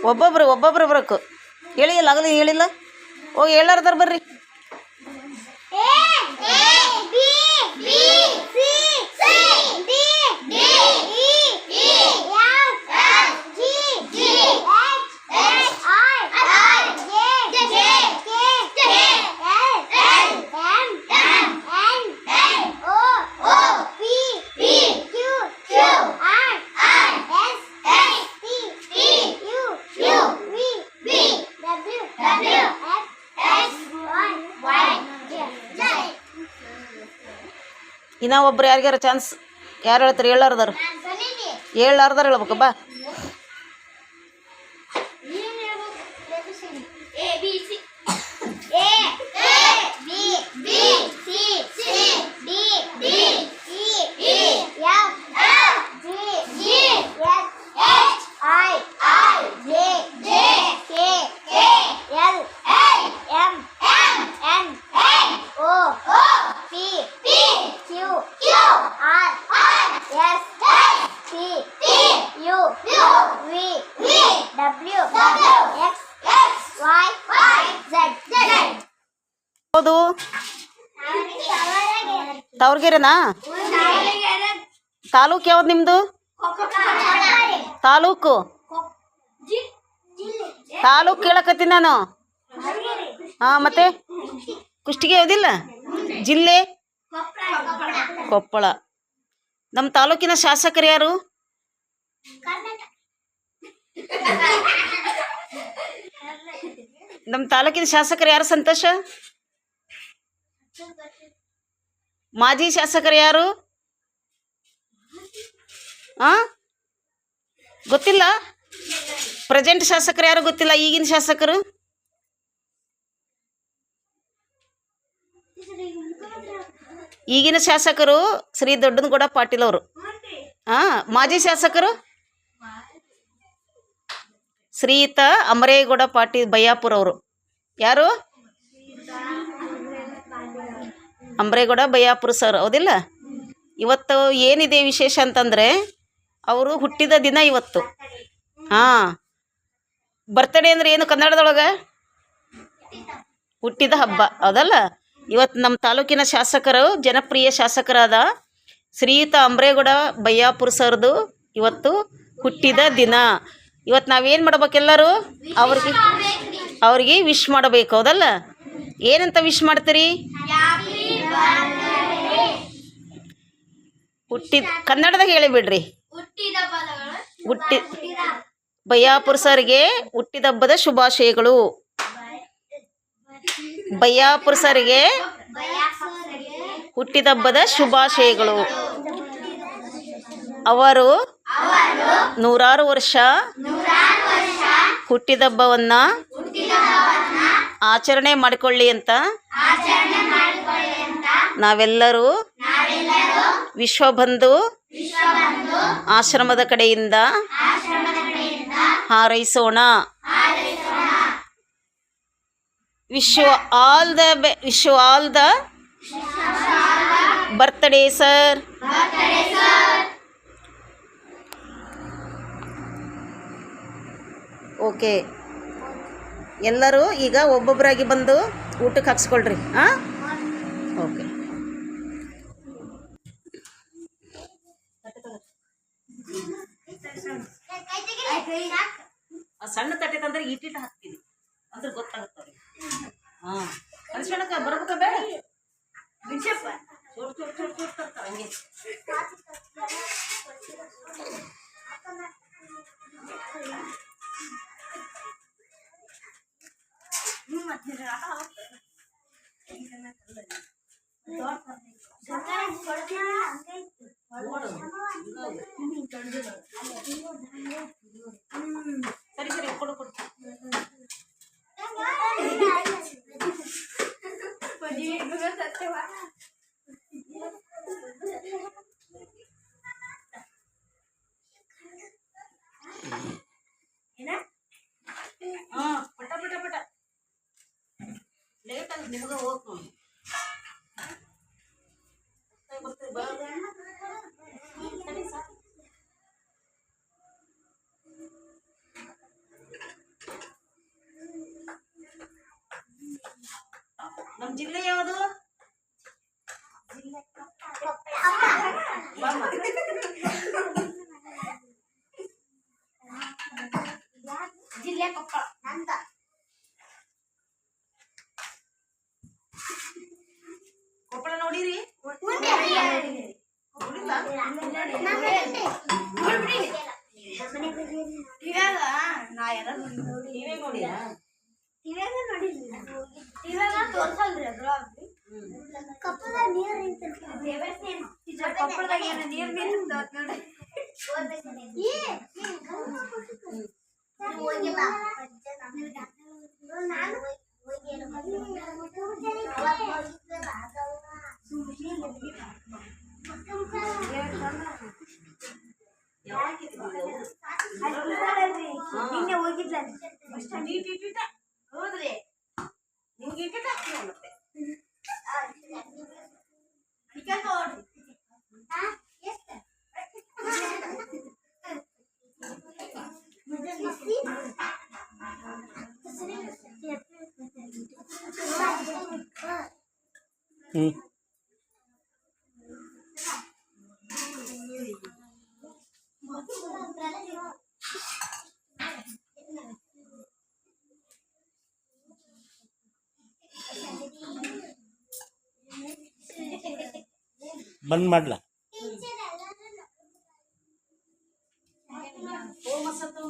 ಒಬ್ಬೊಬ್ರು ಬರಬೇಕು. ಹೇಳಿಲ್ಲ ಆಗಲಿ ಹೇಳಿಲ್ಲ. ಹೋಗಿ ಹೇಳಾರ್ದಾರ ಬರ್ರಿ. ಇನ್ನ ಒಬ್ರು ಯಾರಿಗಾರ ಚಾನ್ಸ್. ಯಾರು ಹೇಳ್ತಾರೆ? ಹೇಳಾರ್ದಾರ ಹೇಳ್ಬೇಕು. ಬಾ ಹೌದು. ತಾವರ್ಗೆರೆನಾ? ತಾಲೂಕು ಯಾವ್ದು ನಿಮ್ಮದು? ತಾಲೂಕು ಕೇಳಕತ್ತೀನಿ ನಾನು. ಹಾಂ, ಮತ್ತೆ ಕುಷ್ಟಗಿ ಯಾವುದಿಲ್ಲ? ಜಿಲ್ಲೆ ಕೊಪ್ಪಳ. ನಮ್ಮ ತಾಲೂಕಿನ ಶಾಸಕರು ಯಾರು? ನಮ್ಮ ತಾಲೂಕಿನ ಶಾಸಕರು ಯಾರು? ಸಂತೋಷ. ಮಾಜಿ ಶಾಸಕರು ಯಾರು? ಗೊತ್ತಿಲ್ಲ. ಪ್ರೆಸೆಂಟ್ ಶಾಸಕರು ಯಾರು ಗೊತ್ತಿಲ್ಲ. ಈಗಿನ ಶಾಸಕರು ಶ್ರೀ ದೊಡ್ಡನಗೌಡ ಪಾಟೀಲ್ ಅವರು. ಮಾಜಿ ಶಾಸಕರು ಶ್ರೀಯುತ ಅಮರೇಗೌಡ ಪಾಟೀಲ್ ಬಯ್ಯಾಪುರ ಅವರು. ಯಾರು? ಅಮರೇಗೌಡ ಬಯ್ಯಾಪುರ ಸರ್, ಹೌದಿಲ್ಲ? ಇವತ್ತು ಏನಿದೆ ವಿಶೇಷ ಅಂತಂದರೆ ಅವರು ಹುಟ್ಟಿದ ದಿನ ಇವತ್ತು. ಬರ್ತ್ಡೇ ಅಂದರೆ ಏನು ಕನ್ನಡದೊಳಗೆ? ಹುಟ್ಟಿದ ಹಬ್ಬ, ಹೌದಲ್ಲ? ಇವತ್ತು ನಮ್ಮ ತಾಲೂಕಿನ ಶಾಸಕರು, ಜನಪ್ರಿಯ ಶಾಸಕರಾದ ಶ್ರೀಯುತ ಅಮರೇಗೌಡ ಬಯ್ಯಾಪುರ ಸರ್ದು ಇವತ್ತು ಹುಟ್ಟಿದ ದಿನ. ಇವತ್ತು ನಾವೇನು ಮಾಡ್ಬೇಕೆಲ್ಲರೂ? ಅವ್ರಿಗೆ ವಿಶ್ ಮಾಡಬೇಕು, ಹೌದಲ್ಲ? ಏನಂತ ವಿಶ್ ಮಾಡ್ತೀರಿ? ಕನ್ನಡದಾಗ ಹೇಳಿಬಿಡ್ರಿ. ಬಯ್ಯಾಪುರ ಸರ್ಗೆ ಹುಟ್ಟಿದ ಹಬ್ಬದ ಶುಭಾಶಯಗಳು. ಬಯ್ಯಾಪುರ ಸರ್ಗೆ ಹುಟ್ಟಿದ ಹಬ್ಬದ ಶುಭಾಶಯಗಳು. ಅವರು 100 ವರ್ಷ ಹುಟ್ಟಿದಬ್ಬವನ್ನು ಆಚರಣೆ ಮಾಡಿಕೊಳ್ಳಿ ಅಂತ ನಾವೆಲ್ಲರೂ ವಿಶ್ವಬಂಧು ಆಶ್ರಮದ ಕಡೆಯಿಂದ ಹಾರೈಸೋಣ. Wish you all the birthday sir. Okay, ಎಲ್ಲರೂ ಈಗ ಒಬ್ಬೊಬ್ಬರಾಗಿ ಬಂದು ಊಟಕ್ಕೆ ಹಾಕ್ಸ್ಕೊಳ್ರಿ. ಓಕೆ. ಸಣ್ಣ ತಟ್ಟೆ ತಂದ್ರೆ ಇಟ್ಟಿಟ್ಟು ಹಾಕ್ತೀನಿ ಅಂದ್ರೆ ಗೊತ್ತಾಗುತ್ತೆ. ಅನ್ಸ್ಕೊಳಕ ಬರ್ಬೇಕ ಬೇಡ? ಹಂಗೆ ಸರಿ ಸರಿ ಕೊಡು ಕೊಡು. ಪಟ ಪಟ ಪಟ ಲೇಟ್ ಆಗುತ್ತೆ ನಿಮಗೆ ಹೋಗ್ ನೋಡಿ. ನಮ್ಮ ಜಿಲ್ಲೆ ಯಾವುದು? ಜಿಲ್ಲೆ ಕೊಪ್ಪಳ. ಕೊಪ್ಪಳ ನೋಡಿರಿ? ಇವಾಗ ನಾ ಎಲ್ಲ ನೀವೇ ನೋಡಿರಾ? ಇವಾಗ ನೋಡಿಲ್ಲ. ಇವಾಗ ತೋರ್ಸಲ್ರಿ ಅದ್ರೊಳಗ್ರಿ. ಕೊಪ್ಪಳದಾಗ ನೀರು ನಿಂತಿರ್ತದೆ. ಕೊಪ್ಪಳದಾಗ ಏನೋ ನೀರು ನಿಂತಿರ್ತದೆ ನೋಡ್ರಿ. ಹೋಗಿಲ್ಲ. ನಾನು ನಿನ್ನೆ ಹೋಗಿದ್ಲ ಹೌದ್ರಿ, ನಿಮ್ಗೆ ಇಟ್ಟಿಟ್ಟ ಮತ್ತೆ ಬಂದ್ ಮಾಡ್ಲಾ? ಓ ಮಸತ್ತು